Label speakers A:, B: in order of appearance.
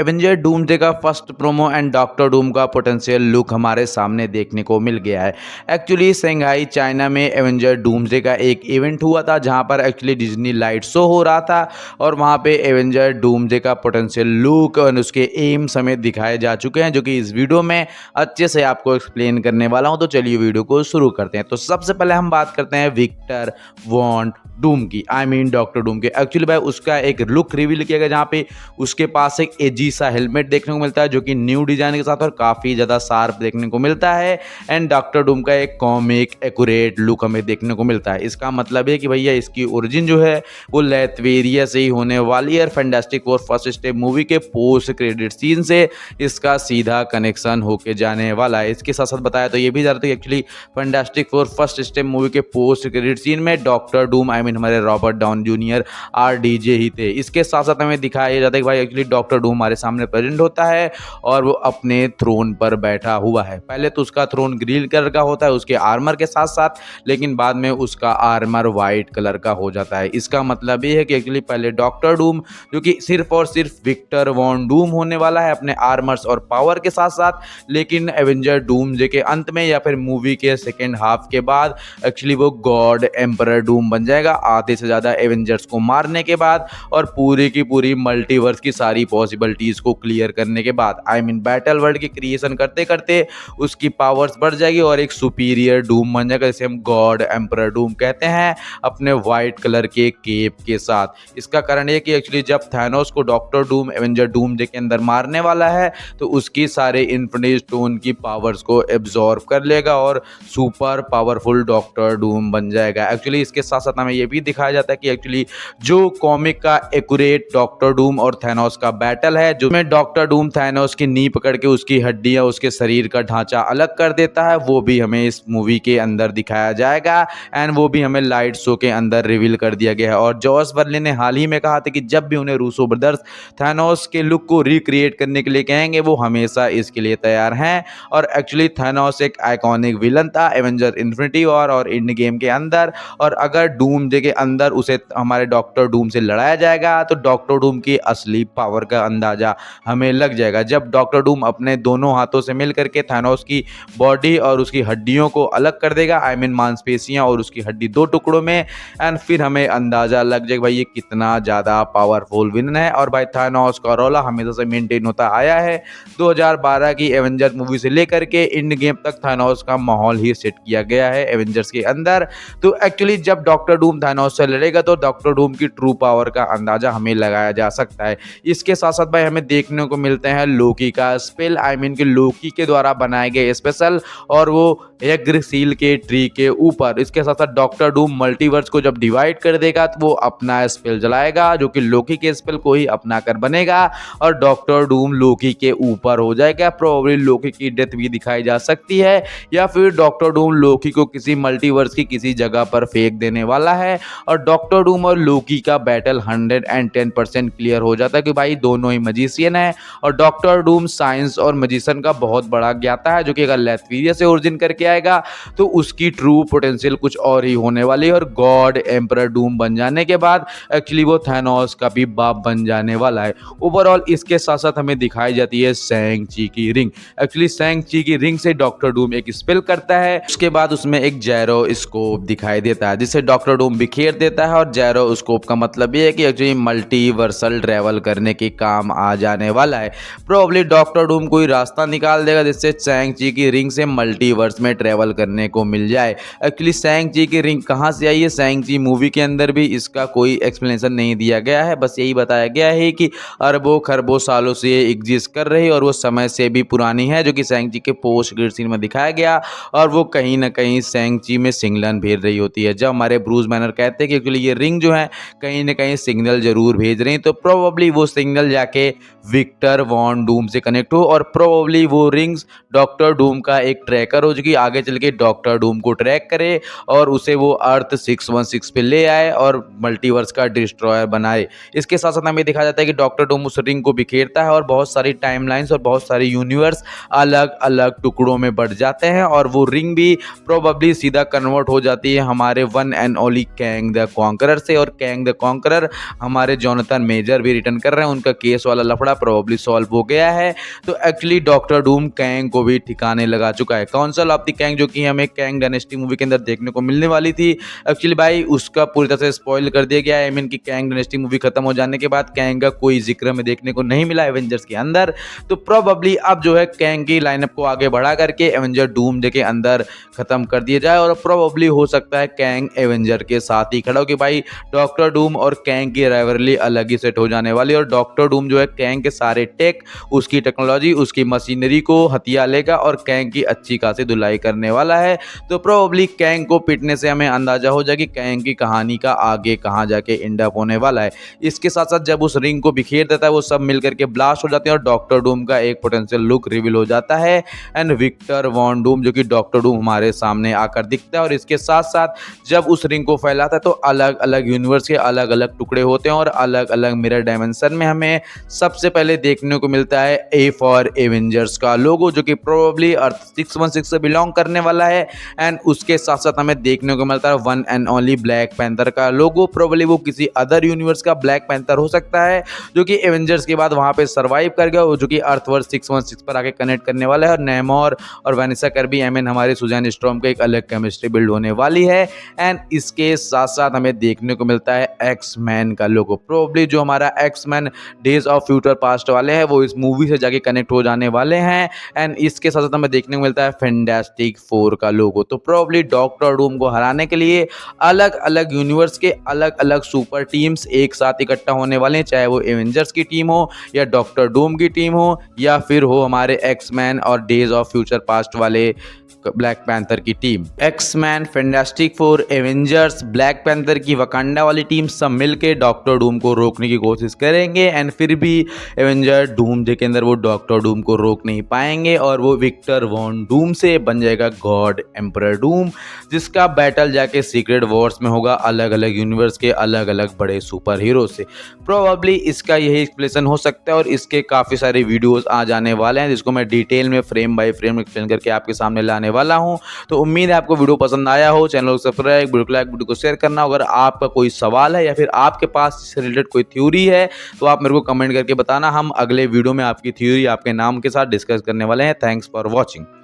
A: Avenger doomsday का first Promos and doctor Doom का potential look हमारे सामने देखने को मिल गया है। एक्चुअली शंघाई चाइना में एवेंजर डूम्सडे का एक इवेंट हुआ था जहां पर एक्चुअली डिज्नी लाइट शो हो रहा था और वहां पे एवेंजर डूम्सडे का पोटेंशियल लुक और उसके एम समेत दिखाए जा चुके हैं, जो कि इस वीडियो में अच्छे से आपको एक्सप्लेन करने वाला हूं। तो चलिए वीडियो को शुरू करते हैं। तो सबसे पहले हम बात करते हैं विक्टर वॉन डूम की, आई मीन डॉक्टर डूम के। एक्चुअली भाई उसका एक लुक रिवील किया गया जहाँ पे उसके पास एक एजी सा हेलमेट देखने को मिलता है जो कि न्यू डिजाइन के साथ और काफ़ी ज़्यादा शार्प देखने को मिलता है। एंड डॉक्टर डूम का एक कॉमिक एक्यूरेट लुक हमें देखने को मिलता है। इसका मतलब है कि भैया इसकी ओरिजिन जो है वो लेथवेरिया से ही होने वाली है। Fantastic four first step movie के पोस्ट क्रेडिट सीन से इसका सीधा कनेक्शन होके जाने वाला है। इसके साथ साथ बताया तो ये भी जा रहा था कि actually fantastic four first step movie के पोस्ट क्रेडिट सीन में डॉक्टर डूम आई मीन हमारे रॉबर्ट डाउनी जूनियर RDJ ही थे। इसके साथ साथ हमें दिखाया जाता है कि भाई एक्चुअली डॉक्टर डूम हमारे सामने प्रेजेंट होता है और वो अपने थ्रोन पर बैठा हुआ है। पहले तो उसका थ्रोन ग्रीन कलर का होता है उसके आर्मर के साथ साथ, लेकिन बाद में उसका आर्मर वाइट कलर का हो जाता है। इसका मतलब ये है कि एक्चुअली पहले डॉक्टर डूम जो कि सिर्फ और सिर्फ विक्टर वॉन डूम होने वाला है अपने आर्मर्स और पावर के साथ साथ, लेकिन एवेंजर डूम्सडे के अंत में या फिर मूवी के सेकेंड हाफ के बाद एक्चुअली वो गॉड एम्परर डूम बन जाएगा आधे से ज़्यादा एवेंजर्स को मारने के बाद और पूरी की पूरी मल्टीवर्स की सारी पॉसिबिलिटीज़ को क्लियर करने के बाद। आई मीन बैटल वर्ल्ड की क्रिएशन करते करते उसकी पावर्स बढ़ जाएगी और एक सुपीरियर डूम बन जाएगा जिसे हम गॉड एम्परर डूम कहते हैं अपने वाइट कलर के केप के साथ। इसका कारण ये कि एक्चुअली जब थैनोस को डॉक्टर डूम एवेंजर डूम्सडे के अंदर मारने वाला है तो उसकी सारे इन्फिनिटी स्टोन की पावर्स को एब्जॉर्ब कर लेगा और सुपर पावरफुल डॉक्टर डूम बन जाएगा। एक्चुअली इसके साथ साथ हमें ये भी दिखाया जाता है कि एक्चुअली जो कॉमिक का एक्यूरेट डॉक्टर डूम और थैनोस का बैटल है, जो में डॉक्टर डूम थैनोस की नी पकड़ के उसकी हड्डियां उसके शरीर का ढांचा अलग कर देता है, वो भी हमें इस मूवी के अंदर दिखाया जाएगा एंड वो भी हमें लाइट शो के अंदर रिवील कर दिया गया है। और जॉस बर्लिन ने हाल ही में कहा था कि जब भी उन्हें रूसो ब्रदर्स थैनोस के लुक को रिक्रिएट करने के लिए कहेंगे वो हमेशा इसके लिए तैयार हैं। और एक्चुअली थैनोस एक आइकॉनिक विलन था एवेंजर इन्फिनिटी वॉर और इंड गेम के अंदर, और अगर डूम्सडे के अंदर उसे हमारे डॉक्टर डूम से लड़ाया जाएगा तो डॉक्टर डूम की असली पावर का अंदाजा हमें लग जाएगा। जब डॉक्टर डूम अपने दोनों हाथों से मिल करके थैनोस की बॉडी और उसकी हड्डियों को अलग कर देगा, आई मीन मांसपेशियां और उसकी हड्डी दो टुकड़ों में, एंड फिर हमें अंदाजा लग जाएगा भाई ये कितना ज़्यादा पावरफुल विलन है। और भाई थैनोस का रोला हमेशा से मेंटेन होता आया है। 2012 की एवेंजर मूवी से लेकर के इंड गेम तक थैनोस का माहौल ही सेट किया गया है एवेंजर्स के अंदर। तो एक्चुअली जब डॉक्टर डूम थैनोस से लड़ेगा तो डॉक्टर डूम की ट्रू पावर का अंदाजा हमें लगाया जा सकता है। इसके साथ साथ भाई हमें देखने को मिलते हैं लोकी का स्पेल, आई मीन कि लोकी के द्वारा बनाए गए स्पेशल, और वो एग्रसील के ट्री के ऊपर। इसके साथ साथ डॉक्टर डूम मल्टीवर्स को जब डिवाइड कर देगा तो वो अपना स्पेल जलाएगा जो कि लोकी के स्पेल को ही अपना कर बनेगा और डॉक्टर डूम लोकी के ऊपर हो जाएगा। प्रोबेबली लोकी की डेथ भी दिखाई जा सकती है या फिर डॉक्टर डूम लोकी को किसी मल्टीवर्स की किसी जगह पर फेंक देने वाला है और डॉक्टर डूम और लोकी का बैटल 110% क्लियर हो जाता है कि भाई दोनों ही मजिशियन है और डॉक्टर डूम साइंस और मजिशियन का बहुत बड़ा ज्ञाता है जो कि अगर लेथवेरिया से ओरिजिन करके आएगा तो उसकी ट्रू पोटेंशियल कुछ और ही होने वाली है। और गॉड एम्परर डूम बन जाने के बाद एक्चुअली वो थैनोस का भी बाप बन जाने वाला है। ओवरऑल इसके साथ साथ हमें दिखाई जाती है शैंग ची की रिंग। एक्चुअली शैंग ची की रिंग से डॉक्टर डूम एक स्पेल करता है, उसके बाद उसमें एक जैरो स्कोप दिखाई देता है जिसे डॉक्टर डूम बिखेर देता है। और जैरो स्कोप का मतलब ये है कि एक्चुअली मल्टीवर्सल ट्रैवल करने के काम आ जाने वाला है। प्रोबेबली डॉक्टर डूम कोई रास्ता निकाल देगा जिससे शैंग ची की रिंग से मल्टीवर्स में ट्रैवल करने को मिल जाए। एक्चुअली शैंग ची की रिंग कहाँ से आई है, शैंग ची मूवी के अंदर भी इसका कोई एक्सप्लेनेशन नहीं दिया गया है, बस यही बताया गया है कि अरबों खरबों सालों से ये एग्जिस्ट कर रही है और वो समय से भी पुरानी है, जो कि शैंग ची के पोस्ट क्रेडिट सीन में दिखाया गया। और वो कहीं ना कहीं शैंग ची में सिग्नल भेज रही होती है। जब हमारे ब्रूस बैनर कहते हैं कि एक्चुअली ये रिंग जो है कहीं ना कहीं सिग्नल जरूर भेज रही है, तो प्रोबेबली वो सिग्नल जाके विक्टर वॉन डूम से कनेक्ट हो और प्रोबेबली वो रिंग्स डॉक्टर डूम का एक ट्रैकर हो जो कि आगे चल के डॉक्टर डूम को ट्रैक करे और उसे वो अर्थ 616 पे ले आए और मल्टीवर्स का डिस्ट्रॉयर बनाए। इसके साथ साथ हमें दिखाया जाता है कि डॉक्टर डूम उस रिंग को बिखेरता है और बहुत सारी टाइमलाइंस और बहुत सारे यूनिवर्स अलग अलग टुकड़ों में बढ़ जाते हैं और वो रिंग भी प्रोबेबली सीधा कन्वर्ट हो जाती है हमारे one and only Kang the conqueror से, और कैंग द कॉन्करर हमारे जोनाथन मेजर भी रिटर्न कर रहे हैं, उनका केस वाला लफड़ा प्रोबेबली सॉल्व हो गया है। तो एक्चुअली डॉक्टर डूम कैंग को भी ठिकाने लगा चुका है। काउंसिल ऑफ द कैंग जो कि हमें कैंग डायनेस्टी मूवी के अंदर देखने को मिलने वाली थी, एक्चुअली भाई उसका पूरी तरह से स्पॉइल कर दिया गया है। आई मीन कि कैंग डायनेस्टी मूवी खत्म हो जाने के बाद कैंग का कोई जिक्र हमें देखने को नहीं मिला एवेंजर्स के अंदर। तो प्रोबेबली अब जो है कैंग की लाइनअप को आगे बढ़ा करके एवेंजर डूम्सडे के अंदर खत्म कर दिया जाए, और प्रोबेबली हो सकता है कैंग एवेंजर के साथ ही खड़ा हो कि भाई डॉक्टर डूम और कैंग की राइवलरी अलग ही सेट हो जाने वाली है, और डॉक्टर डूम जो है कैंग के सारे टेक, उसकी टेक्नोलॉजी, उसकी मशीनरी को हथिया लेगा और कैंग की अच्छी खासी धुलाई करने वाला है। तो प्रोबेबली कैंग को पीटने से हमें अंदाजा हो जाए कि कैंग की कहानी का आगे कहां जाके एंड अप होने वाला है। इसके साथ साथ जब उस रिंग को बिखेर देता है वो सब मिलकर के ब्लास्ट हो जाते हैं और डॉक्टर डूम का एक पोटेंशियल लुक रिवील हो जाता है, एंड विक्टर वॉन डूम जो कि डॉक्टर डूम हमारे सामने आकर दिखता है। और इसके साथ साथ जब उस रिंग को फैलाता है तो अलग अलग यूनिवर्स के अलग अलग टुकड़े होते हैं, और अलग अलग मिरर डायमेंशन में हमें सबसे पहले देखने को मिलता है ए फॉर एवेंजर्स का लोगो, जो कि प्रोबेबली अर्थ 616 से बिलोंग करने वाला है। एंड उसके साथ साथ हमें देखने को मिलता है one and only black panther का लोगो, प्रोबेबली वो किसी अदर यूनिवर्स का ब्लैक पैंथर हो सकता है जो कि एवेंजर्स के बाद वहां पे सरवाइव कर गया, जो कि अर्थवर्ल्ड 616 पर आके कनेक्ट करने वाला है। और नेमोर और वैनिसा कर्बी, आई मीन हमारे सुजैन स्ट्रॉम का एक अलग केमिस्ट्री बिल्ड होने वाली है। एंड इसके साथ साथ हमें देखने को मिलता है एक्स मैन का लोगो, प्रोबेबली जो हमारा x man days of future past वाले हैं वो इस मूवी से जाके कनेक्ट हो जाने वाले हैं। एंड इसके साथ साथ हमें देखने को मिलता है फैंटास्टिक फोर का लोगो। तो प्रोबेबली डॉक्टर डूम को हराने के लिए अलग अलग यूनिवर्स के अलग अलग सुपर टीम्स एक साथ इकट्ठा होने वाले हैं, चाहे वो एवेंजर्स की टीम हो या डॉक्टर डूम की टीम हो या फिर हो हमारे एक्स मैन और डेज ऑफ फ्यूचर पास्ट वाले ब्लैक पैंथर की team. X man, fantastic four, Avengers, black panther की वकांडा वाली टीम सब मिलके डॉक्टर डूम को रोकने की कोशिश करेंगे, एंड फिर भी एवेंजर डूम्सडे के अंदर वो डॉक्टर डूम को रोक नहीं पाएंगे, और वो विक्टर वॉन डूम से बन जाएगा गॉड एम्परर डूम, जिसका बैटल जाके सीक्रेट वॉर्स में होगा अलग अलग यूनिवर्स के अलग अलग बड़े सुपर हीरो से। प्रोबेबली इसका यही एक्सप्लेनेशन हो सकता है, और इसके काफ़ी सारे वीडियोस आ जाने वाले हैं जिसको मैं डिटेल में फ्रेम बाय फ्रेम एक्सप्लेन करके आपके सामने लाने वाला हूं। तो उम्मीद है आपको वीडियो पसंद आया हो। चैनल को सब्सक्राइब, वीडियो को लाइक, वीडियो को शेयर करना। अगर आपका कोई सवाल है या फिर आपके पास इससे रिलेटेड कोई थ्योरी है तो आप मेरे को कमेंट करके बताना, हम अगले वीडियो में आपकी थ्योरी आपके नाम के साथ डिस्कस करने वाले हैं। Thanks for watching.